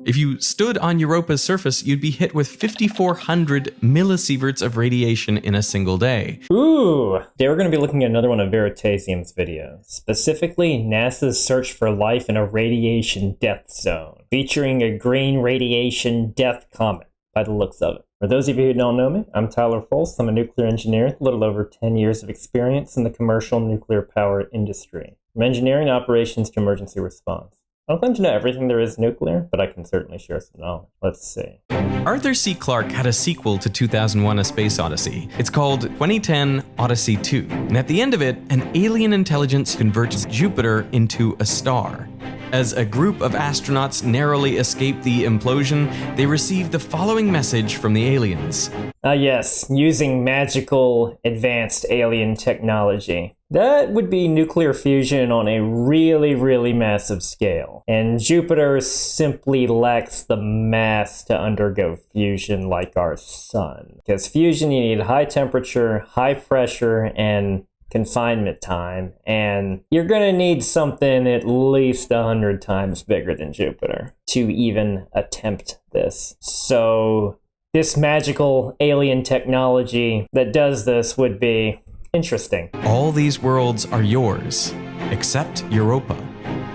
If you stood on Europa's surface, you'd be hit with 5,400 millisieverts of radiation in a single day. Ooh! Today we're going to be looking at another one of Veritasium's videos, specifically NASA's search for life in a radiation death zone, featuring a green radiation death comet, by the looks of it. For those of you who don't know me, I'm Tyler Folse. I'm a nuclear engineer with a little over 10 years of experience in the commercial nuclear power industry, from engineering operations to emergency response. I don't claim to know everything there is nuclear, but I can certainly share some knowledge. Let's see. Arthur C. Clarke had a sequel to 2001: A Space Odyssey. It's called 2010 Odyssey 2. And at the end of it, an alien intelligence converts Jupiter into a star. As a group of astronauts narrowly escape the implosion, they receive the following message from the aliens. Yes, using magical advanced alien technology. That would be nuclear fusion on a really, really massive scale. And Jupiter simply lacks the mass to undergo fusion like our sun. Because fusion, you need high temperature, high pressure, and confinement time. And you're going to need something at least 100 times bigger than Jupiter to even attempt this. So this magical alien technology that does this would be interesting. All these worlds are yours, except Europa.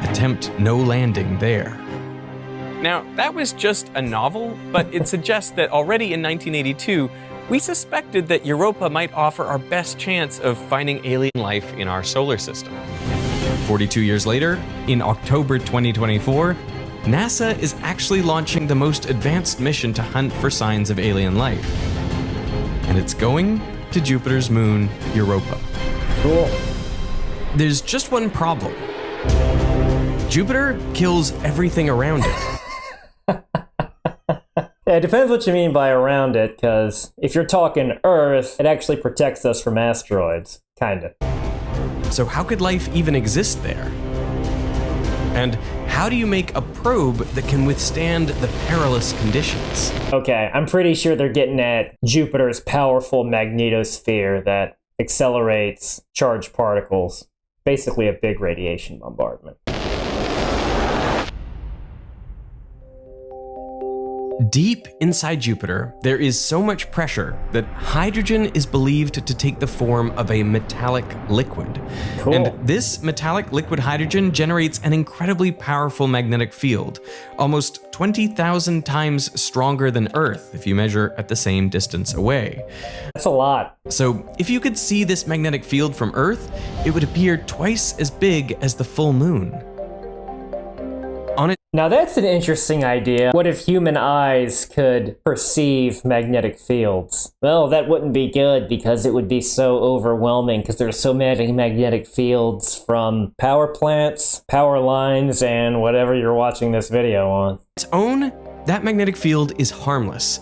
Attempt no landing there. Now, that was just a novel, but it suggests that already in 1982, we suspected that Europa might offer our best chance of finding alien life in our solar system. 42 years later, in October 2024, NASA is actually launching the most advanced mission to hunt for signs of alien life. And it's going to Jupiter's moon, Europa. Cool. There's just one problem. Jupiter kills everything around it. Yeah, it depends what you mean by around it, because if you're talking Earth, it actually protects us from asteroids, kinda. So how could life even exist there? And how do you make a probe that can withstand the perilous conditions? Okay, I'm pretty sure they're getting at Jupiter's powerful magnetosphere that accelerates charged particles. Basically a big radiation bombardment. Deep inside Jupiter, there is so much pressure that hydrogen is believed to take the form of a metallic liquid. Cool. And this metallic liquid hydrogen generates an incredibly powerful magnetic field, almost 20,000 times stronger than Earth if you measure at the same distance away. That's a lot. So if you could see this magnetic field from Earth, it would appear twice as big as the full moon. Now that's an interesting idea. What if human eyes could perceive magnetic fields? Well, that wouldn't be good because it would be so overwhelming because there's so many magnetic fields from power plants, power lines, and whatever you're watching this video on. Its own, that magnetic field is harmless.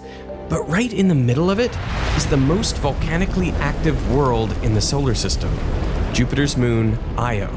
But right in the middle of it is the most volcanically active world in the solar system, Jupiter's moon, Io.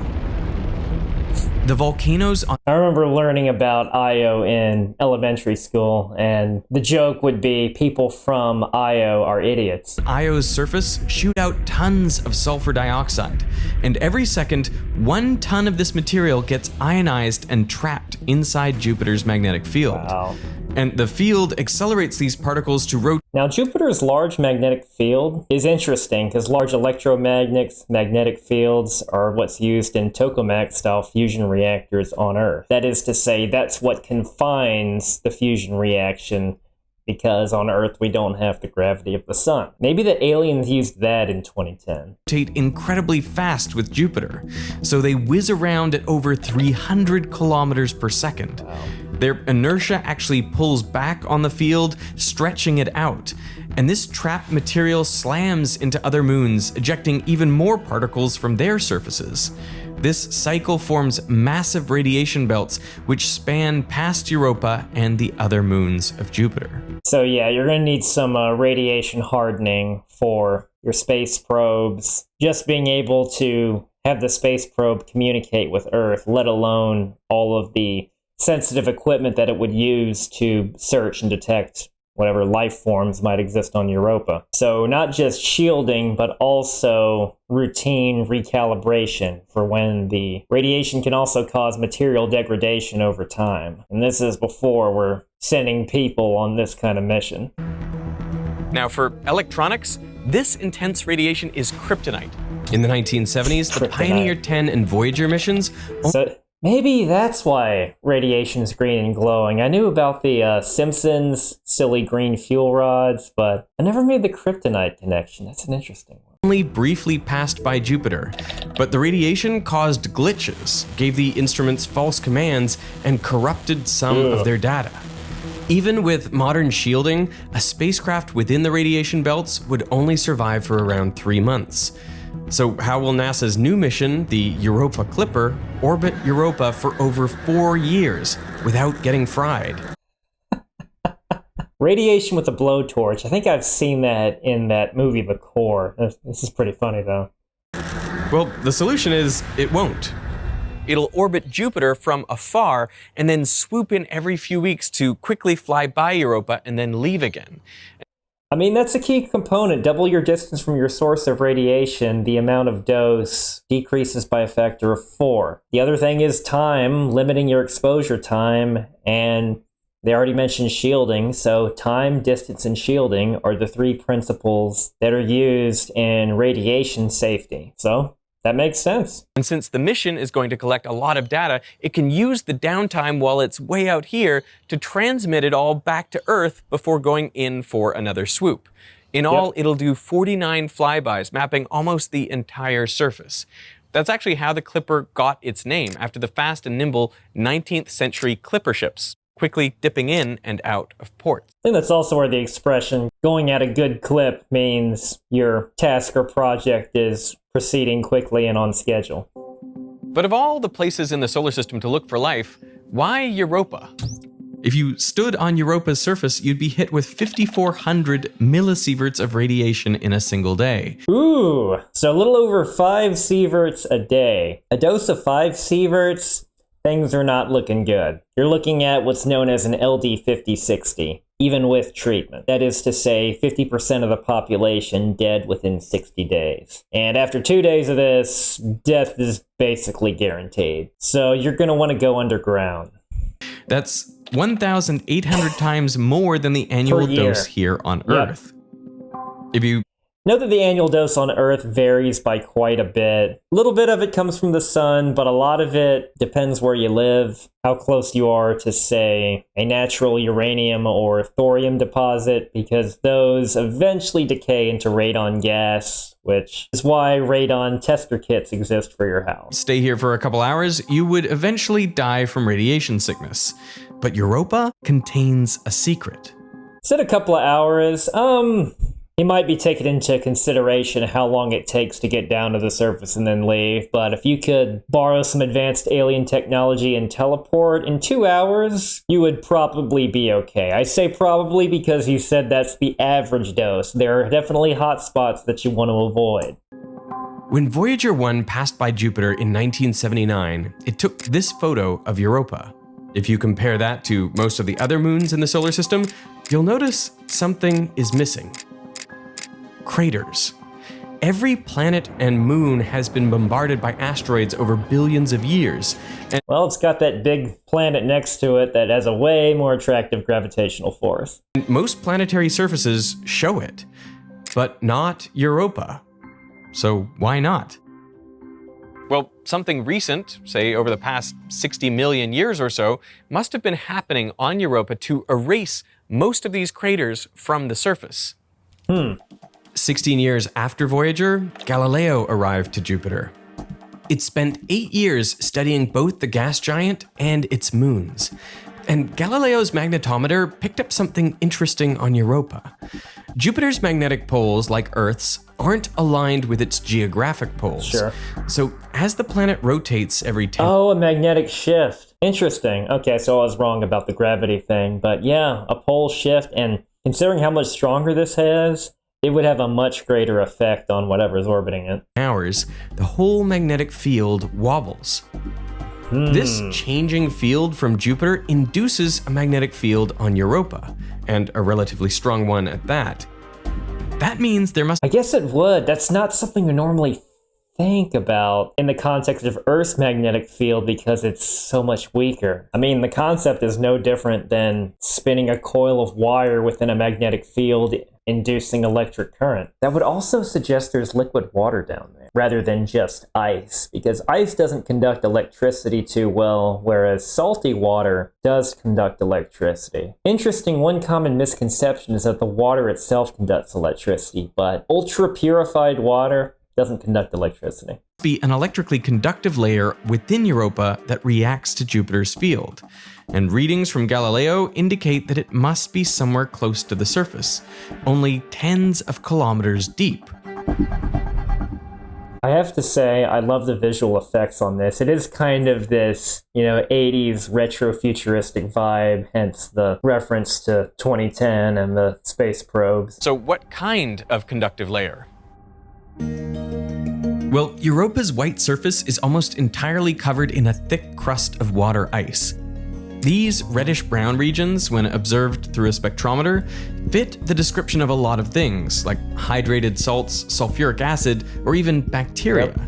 The volcanoes on... I remember learning about Io in elementary school, and the joke would be people from Io are idiots. Io's surface shoot out tons of sulfur dioxide, and every second, 1 ton of this material gets ionized and trapped inside Jupiter's magnetic field. Wow. And the field accelerates these particles to rotate. Now, Jupiter's large magnetic field is interesting because large electromagnets, magnetic fields are what's used in tokamak-style fusion reactors on Earth. That is to say, that's what confines the fusion reaction because on Earth we don't have the gravity of the sun. Maybe the aliens used that in 2010. Rotate incredibly fast with Jupiter, so they whiz around at over 300 kilometers per second. Wow. Their inertia actually pulls back on the field, stretching it out. And this trapped material slams into other moons, ejecting even more particles from their surfaces. This cycle forms massive radiation belts which span past Europa and the other moons of Jupiter. So yeah, you're going to need some radiation hardening for your space probes. Just being able to have the space probe communicate with Earth, let alone all of the sensitive equipment that it would use to search and detect whatever life forms might exist on Europa. So not just shielding, but also routine recalibration for when the radiation can also cause material degradation over time. And this is before we're sending people on this kind of mission. Now, for electronics, this intense radiation is kryptonite. In the 1970s, the Pioneer 10 and Voyager missions... So maybe that's why radiation's green and glowing. I knew about the Simpsons silly green fuel rods, but I never made the kryptonite connection. That's an interesting one. Only briefly passed by Jupiter, but the radiation caused glitches, gave the instruments false commands, and corrupted some of their data. Even with modern shielding, a spacecraft within the radiation belts would only survive for around 3 months. So how will NASA's new mission, the Europa Clipper, orbit Europa for over 4 years without getting fried? Radiation with a blowtorch. I think I've seen that in that movie, The Core. This is pretty funny, though. Well, the solution is it won't. It'll orbit Jupiter from afar and then swoop in every few weeks to quickly fly by Europa and then leave again. I mean, that's a key component. Double your distance from your source of radiation, the amount of dose decreases by a factor of 4. The other thing is time, limiting your exposure time, and they already mentioned shielding, so time, distance, and shielding are the 3 principles that are used in radiation safety. So that makes sense. And since the mission is going to collect a lot of data, it can use the downtime while it's way out here to transmit it all back to Earth before going in for another swoop. In all, it'll do 49 flybys, mapping almost the entire surface. That's actually how the Clipper got its name, after the fast and nimble 19th century Clipper ships, quickly dipping in and out of ports. I think that's also where the expression going at a good clip means your task or project is proceeding quickly and on schedule. But of all the places in the solar system to look for life, why Europa? If you stood on Europa's surface, you'd be hit with 5,400 millisieverts of radiation in a single day. Ooh, so a little over 5 sieverts a day. A dose of 5 sieverts, things are not looking good. You're looking at what's known as an LD 50-60, even with treatment. That is to say, 50% of the population dead within 60 days. And after 2 days of this, death is basically guaranteed. So you're going to want to go underground. That's 1,800 times more than the annual dose here on Earth. If you Note that the annual dose on Earth varies by quite a bit. A little bit of it comes from the sun, but a lot of it depends where you live, how close you are to, say, a natural uranium or thorium deposit, because those eventually decay into radon gas, which is why radon tester kits exist for your house. Stay here for a couple hours, you would eventually die from radiation sickness. But Europa contains a secret. Said a couple of hours, you might be taking into consideration how long it takes to get down to the surface and then leave, but if you could borrow some advanced alien technology and teleport in 2 hours, you would probably be okay. I say probably because you said that's the average dose. There are definitely hot spots that you want to avoid. When Voyager 1 passed by Jupiter in 1979, it took this photo of Europa. If you compare that to most of the other moons in the solar system, you'll notice something is missing. Craters. Every planet and moon has been bombarded by asteroids over billions of years. And well, it's got that big planet next to it that has a way more attractive gravitational force. Most planetary surfaces show it, but not Europa. So why not? Well, something recent, say over the past 60 million years or so, must have been happening on Europa to erase most of these craters from the surface. 16 years after Voyager, Galileo arrived to Jupiter. It spent 8 years studying both the gas giant and its moons. And Galileo's magnetometer picked up something interesting on Europa. Jupiter's magnetic poles, like Earth's, aren't aligned with its geographic poles. Sure. So as the planet rotates every 10... Oh, a magnetic shift. Interesting. Okay, so I was wrong about the gravity thing. But yeah, a pole shift, and considering how much stronger this has, it would have a much greater effect on whatever's orbiting it. hours, the whole magnetic field wobbles. This changing field from Jupiter induces a magnetic field on Europa, and a relatively strong one at that. That means there must— I guess it would. That's not something you normally think about in the context of Earth's magnetic field because it's so much weaker. I mean, the concept is no different than spinning a coil of wire within a magnetic field, inducing electric current. That would also suggest there's liquid water down there, rather than just ice, because ice doesn't conduct electricity too well, whereas salty water does conduct electricity. Interesting, one common misconception is that the water itself conducts electricity, but ultra-purified water doesn't conduct electricity. be an electrically conductive layer within Europa that reacts to Jupiter's field. And readings from Galileo indicate that it must be somewhere close to the surface, only tens of kilometers deep. I have to say, I love the visual effects on this. It is kind of this, 80s retro-futuristic vibe, hence the reference to 2010 and the space probes. So what kind of conductive layer? Well, Europa's white surface is almost entirely covered in a thick crust of water ice. These reddish-brown regions, when observed through a spectrometer, fit the description of a lot of things, like hydrated salts, sulfuric acid, or even bacteria. Yep.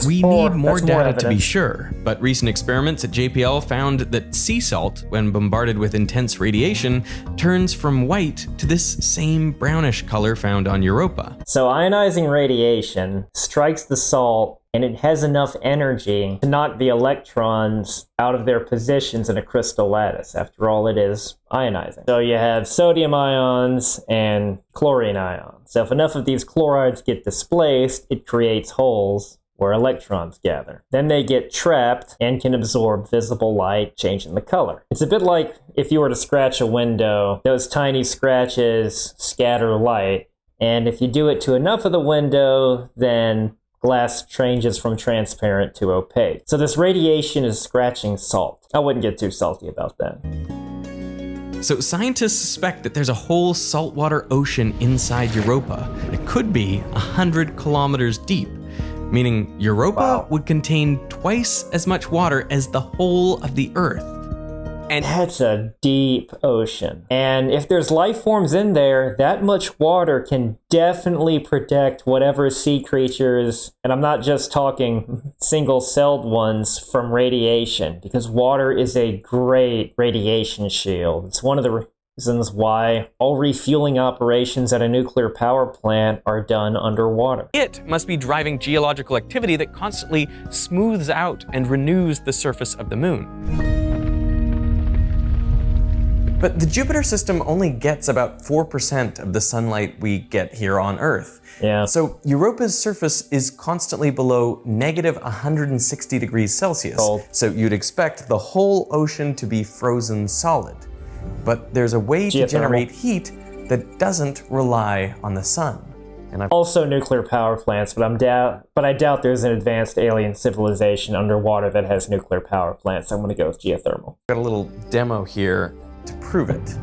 We need more data to be evidence. sure, but recent experiments at JPL found that sea salt, when bombarded with intense radiation, turns from white to this same brownish color found on Europa. So ionizing radiation strikes the salt, and it has enough energy to knock the electrons out of their positions in a crystal lattice. After all, it is ionizing. So you have sodium ions and chlorine ions. So if enough of these chlorides get displaced, it creates holes where electrons gather. Then they get trapped and can absorb visible light, changing the color. It's a bit like if you were to scratch a window, those tiny scratches scatter light, and if you do it to enough of the window, then glass changes from transparent to opaque. So this radiation is scratching salt. I wouldn't get too salty about that. So scientists suspect that there's a whole saltwater ocean inside Europa. It could be 100 kilometers deep, meaning Europa would contain twice as much water as the whole of the Earth. And That's a deep ocean. And if there's life forms in there, that much water can definitely protect whatever sea creatures, and I'm not just talking single-celled ones, from radiation, because water is a great radiation shield. It's one of the reasons why all refueling operations at a nuclear power plant are done underwater. it must be driving geological activity that constantly smooths out and renews the surface of the moon. But the Jupiter system only gets about 4% of the sunlight we get here on Earth. Yeah. So Europa's surface is constantly below negative 160 degrees Celsius. Cold. So you'd expect the whole ocean to be frozen solid. But there's a way to Geothermal. generate heat that doesn't rely on the sun. And I've Also nuclear power plants, but I doubt there's an advanced alien civilization underwater that has nuclear power plants. I'm going to go with geothermal. got a little demo here to prove it.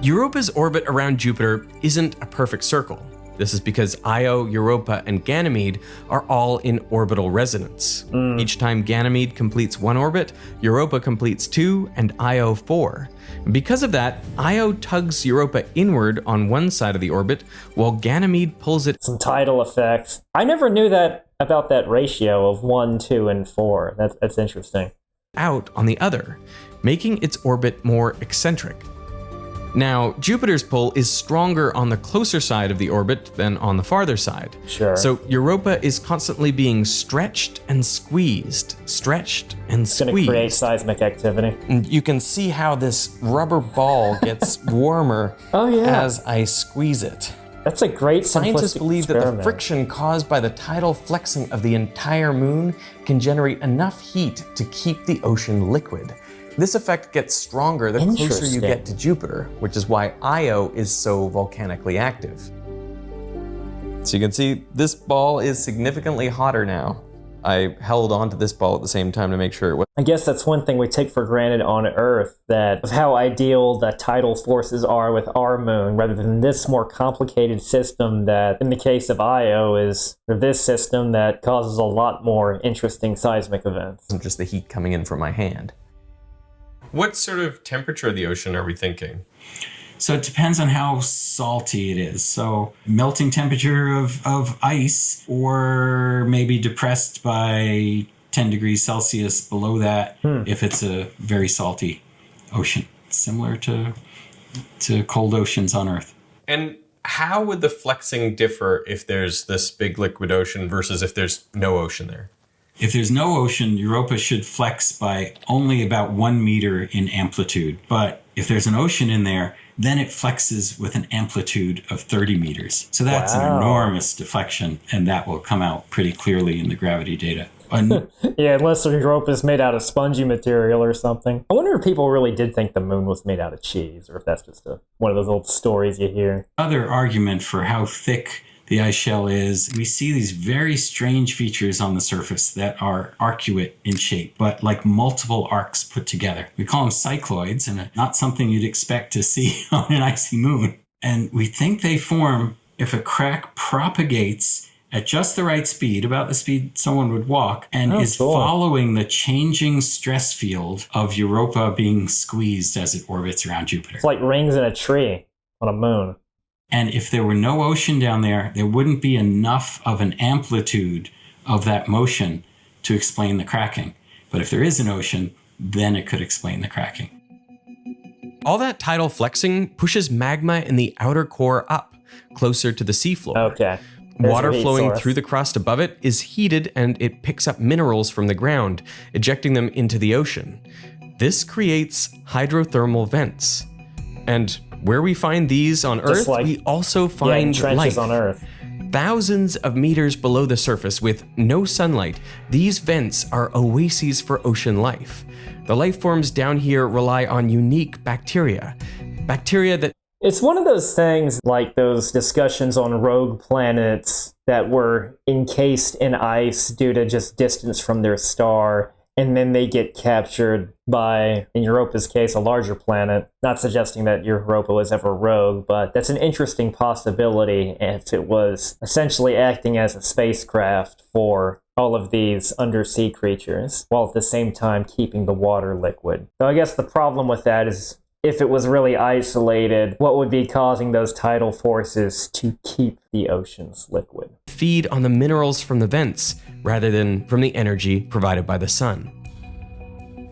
Europa's orbit around Jupiter isn't a perfect circle. This is because Io, Europa, and Ganymede are all in orbital resonance. Each time Ganymede completes one orbit, Europa completes 2, and Io 4. Because of that, Io tugs Europa inward on one side of the orbit, while Ganymede pulls it Some tidal effects. I never knew that about that ratio of 1, 2, and 4. That's interesting. out on the other, making its orbit more eccentric. Now, Jupiter's pull is stronger on the closer side of the orbit than on the farther side. Sure. So Europa is constantly being stretched and squeezed, stretched and It's going to create squeezed. seismic activity. And you can see how this rubber ball gets warmer Oh, yeah. as I squeeze it. That's a great Scientists simplistic believe that the experiment. friction caused by the tidal flexing of the entire moon can generate enough heat to keep the ocean liquid. This effect gets stronger the closer you Interesting. get to Jupiter, which is why Io is so volcanically active. So you can see this ball is significantly hotter now. I held onto this ball at the same time to make sure it was. I guess that's one thing we take for granted on Earth, that of how ideal the tidal forces are with our moon, rather than this more complicated system that, in the case of Io, is this system that causes a lot more interesting seismic events. Just the heat coming in from my hand. What sort of temperature of the ocean are we thinking? So it depends on how salty it is. So melting temperature of ice, or maybe depressed by 10 degrees Celsius below that if it's a very salty ocean, similar to cold oceans on Earth. And how would the flexing differ if there's this big liquid ocean versus if there's no ocean there? If there's no ocean, Europa should flex by only about 1 meter in amplitude. But if there's an ocean in there, then it flexes with an amplitude of 30 meters. So that's an enormous deflection, and that will come out pretty clearly in the gravity data. Yeah, unless Europa is made out of spongy material or something. I wonder if people really did think the moon was made out of cheese, or if that's just one of those old stories you hear. Other argument for how thick the ice shell is, we see these very strange features on the surface that are arcuate in shape, but like multiple arcs put together. We call them cycloids, and not something you'd expect to see on an icy moon. And we think they form if a crack propagates at just the right speed, about the speed someone would walk, and is following the changing stress field of Europa being squeezed as it orbits around Jupiter. It's like rings in a tree on a moon. And if there were no ocean down there, there wouldn't be enough of an amplitude of that motion to explain the cracking. But if there is an ocean, then it could explain the cracking. All that tidal flexing pushes magma in the outer core up, closer to the seafloor. Okay. Water flowing through the crust above it is heated, and it picks up minerals from the ground, ejecting them into the ocean. This creates hydrothermal vents. And where we find these on Earth, we also find trenches life. on Earth. Thousands of meters below the surface with no sunlight, these vents are oases for ocean life. The life forms down here rely on unique bacteria. Bacteria that... It's one of those things like those discussions on rogue planets that were encased in ice due to just distance from their star, and then they get captured by, in Europa's case, a larger planet. Not suggesting that Europa was ever rogue, but that's an interesting possibility if it was essentially acting as a spacecraft for all of these undersea creatures, while at the same time keeping the water liquid. So I guess the problem with that is, if it was really isolated, what would be causing those tidal forces to keep the oceans liquid? Feed on the minerals from the vents, rather than from the energy provided by the sun.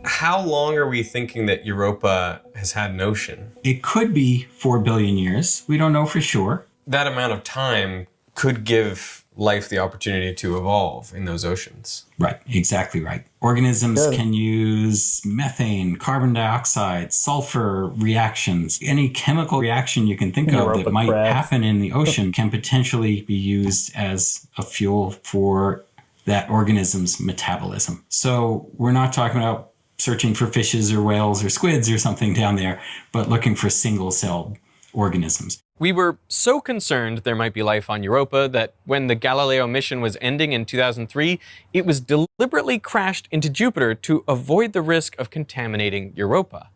How long are we thinking that Europa has had an ocean? It could be 4 billion years. We don't know for sure. That amount of time could give life the opportunity to evolve in those oceans. Right, exactly right. Organisms can use methane, carbon dioxide, sulfur reactions. Any chemical reaction you can think of that might happen in the ocean can potentially be used as a fuel for that organism's metabolism. So we're not talking about searching for fishes or whales or squids or something down there, but looking for single-celled organisms. We were so concerned there might be life on Europa that when the Galileo mission was ending in 2003, it was deliberately crashed into Jupiter to avoid the risk of contaminating Europa.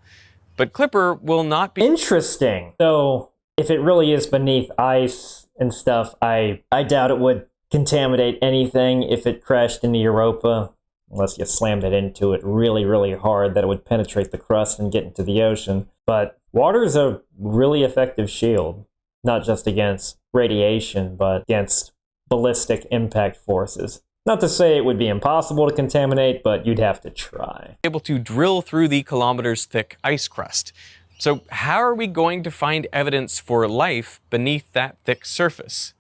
But Clipper will not be... Interesting. So if it really is beneath ice and stuff, I doubt it would contaminate anything if it crashed into Europa, unless you slammed it into it really, really hard, that it would penetrate the crust and get into the ocean. But water's a really effective shield. Not just against radiation, but against ballistic impact forces. Not to say it would be impossible to contaminate, but you'd have to try. Able to drill through the kilometers thick ice crust. So how are we going to find evidence for life beneath that thick surface?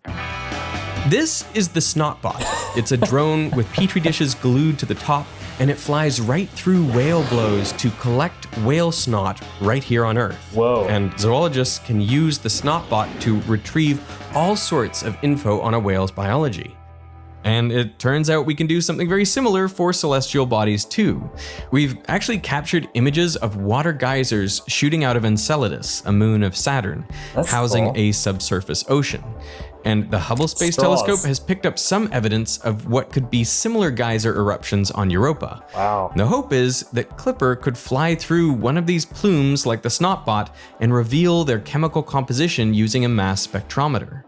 This is the Snotbot. It's a drone with petri dishes glued to the top, and it flies right through whale blows to collect whale snot right here on Earth. Whoa. And zoologists can use the Snotbot to retrieve all sorts of info on a whale's biology. And it turns out we can do something very similar for celestial bodies too. We've actually captured images of water geysers shooting out of Enceladus, a moon of Saturn, That's housing cool. a subsurface ocean. And the Hubble Space Straws. Telescope has picked up some evidence of what could be similar geyser eruptions on Europa. Wow. The hope is that Clipper could fly through one of these plumes like the Snotbot and reveal their chemical composition using a mass spectrometer.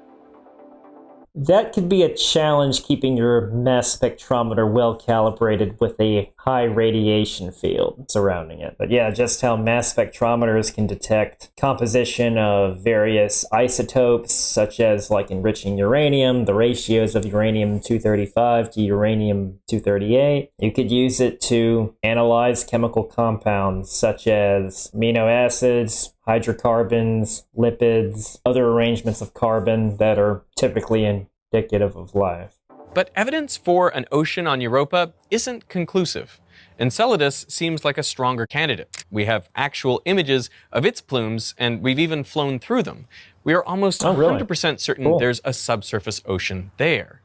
That could be a challenge, keeping your mass spectrometer well calibrated with a high radiation field surrounding it. But yeah, just how mass spectrometers can detect composition of various isotopes, such as like enriching uranium, the ratios of uranium-235 to uranium-238. You could use it to analyze chemical compounds such as amino acids, hydrocarbons, lipids, other arrangements of carbon that are typically indicative of life. But evidence for an ocean on Europa isn't conclusive. Enceladus seems like a stronger candidate. We have actual images of its plumes, and we've even flown through them. We are almost 100% certain Cool. there's a subsurface ocean there.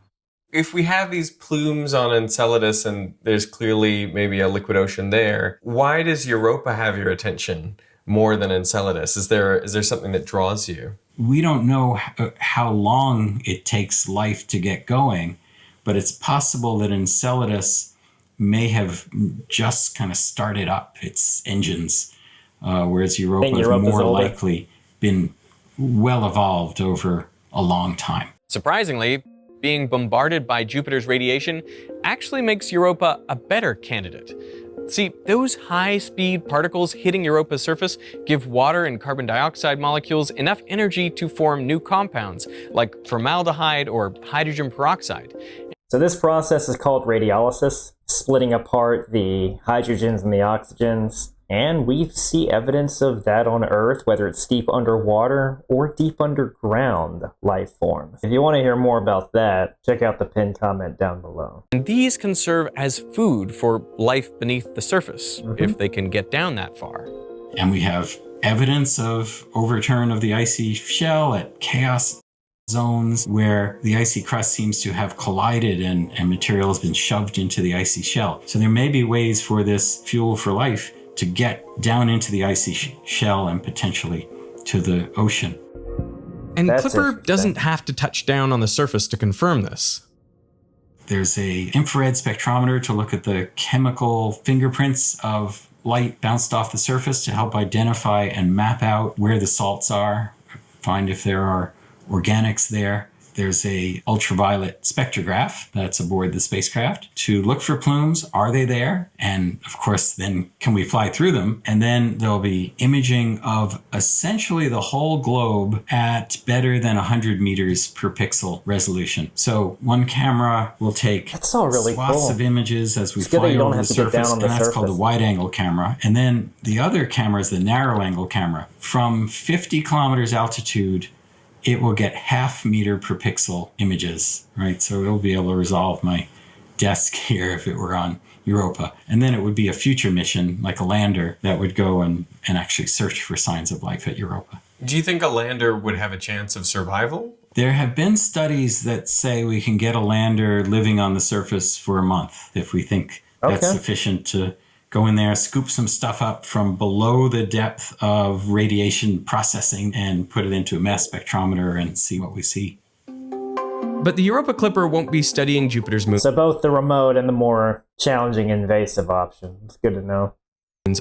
If we have these plumes on Enceladus and there's clearly maybe a liquid ocean there, why does Europa have your attention more than Enceladus? Is there something that draws you? We don't know how long it takes life to get going, but it's possible that Enceladus may have just kind of started up its engines, whereas Europa has more likely been well evolved over a long time. Surprisingly, being bombarded by Jupiter's radiation actually makes Europa a better candidate. See, those high-speed particles hitting Europa's surface give water and carbon dioxide molecules enough energy to form new compounds, like formaldehyde or hydrogen peroxide. So this process is called radiolysis, splitting apart the hydrogens and the oxygens. And we see evidence of that on Earth, whether it's deep underwater or deep underground life forms. If you want to hear more about that, check out the pinned comment down below. And these can serve as food for life beneath the surface, if they can get down that far. And we have evidence of overturn of the icy shell at chaos zones where the icy crust seems to have collided and material has been shoved into the icy shell. So there may be ways for this fuel for life to get down into the icy shell and potentially to the ocean. And Clipper doesn't have to touch down on the surface to confirm this. There's a infrared spectrometer to look at the chemical fingerprints of light bounced off the surface to help identify and map out where the salts are, find if there are organics there. There's a ultraviolet spectrograph that's aboard the spacecraft to look for plumes. Are they there? And of course, then can we fly through them? And then there'll be imaging of essentially the whole globe at better than 100 meters per pixel resolution. So one camera will take swaths of images as we fly over the surface, and that's called the wide angle camera. And then the other camera is the narrow angle camera. From 50 kilometers altitude, it will get half meter per pixel images, right? So it'll be able to resolve my desk here if it were on Europa. And then it would be a future mission, like a lander, that would go and actually search for signs of life at Europa. Do you think a lander would have a chance of survival? There have been studies that say we can get a lander living on the surface for a month if we think that's sufficient to go in there, scoop some stuff up from below the depth of radiation processing and put it into a mass spectrometer and see what we see. But the Europa Clipper won't be studying Jupiter's moons So both the remote and the more challenging invasive option. It's good to know.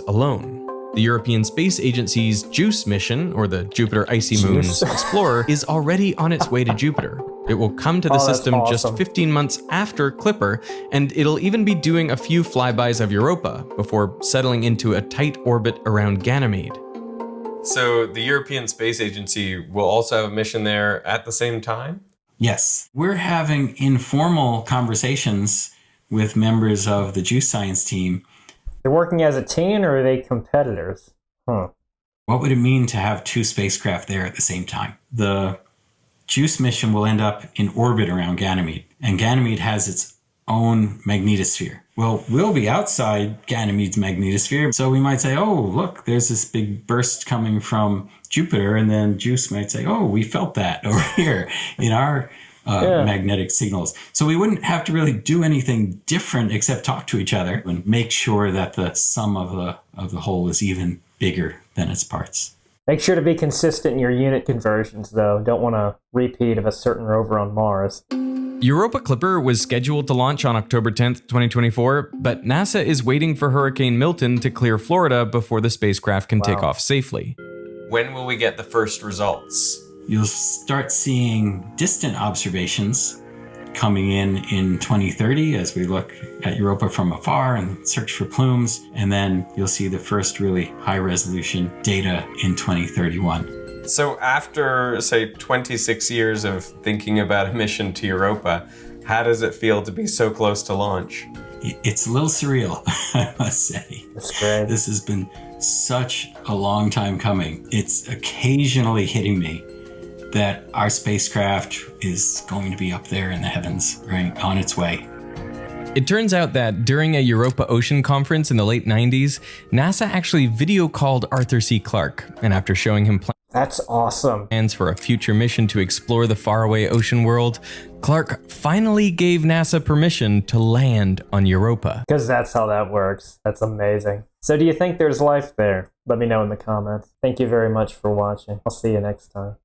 alone. The European Space Agency's JUICE mission, or the Jupiter Icy Moons Explorer, is already on its way to Jupiter. It will come to the system just 15 months after Clipper, and it'll even be doing a few flybys of Europa before settling into a tight orbit around Ganymede. So the European Space Agency will also have a mission there at the same time? Yes. We're having informal conversations with members of the JUICE science team. They're working as a team, or are they competitors? What would it mean to have two spacecraft there at the same time? The JUICE mission will end up in orbit around Ganymede, and Ganymede has its own magnetosphere. Well, we'll be outside Ganymede's magnetosphere, so we might say, oh, look, there's this big burst coming from Jupiter, and then JUICE might say, oh, we felt that over here in our magnetic signals. So we wouldn't have to really do anything different except talk to each other and make sure that the sum of the whole is even bigger than its parts. Make sure to be consistent in your unit conversions, though. Don't want a repeat of a certain rover on Mars. Europa Clipper was scheduled to launch on October 10th, 2024, but NASA is waiting for Hurricane Milton to clear Florida before the spacecraft can take off safely. When will we get the first results? You'll start seeing distant observations coming in 2030 as we look at Europa from afar and search for plumes. And then you'll see the first really high resolution data in 2031. So after, say, 26 years of thinking about a mission to Europa, how does it feel to be so close to launch? It's a little surreal, I must say. That's great. This has been such a long time coming. It's occasionally hitting me that our spacecraft is going to be up there in the heavens, right, on its way. It turns out that during a Europa Ocean conference in the late 90s, NASA actually video called Arthur C. Clarke, and after showing him That's awesome. plans for a future mission to explore the faraway ocean world, Clarke finally gave NASA permission to land on Europa. Because that's how that works. That's amazing. So do you think there's life there? Let me know in the comments. Thank you very much for watching. I'll see you next time.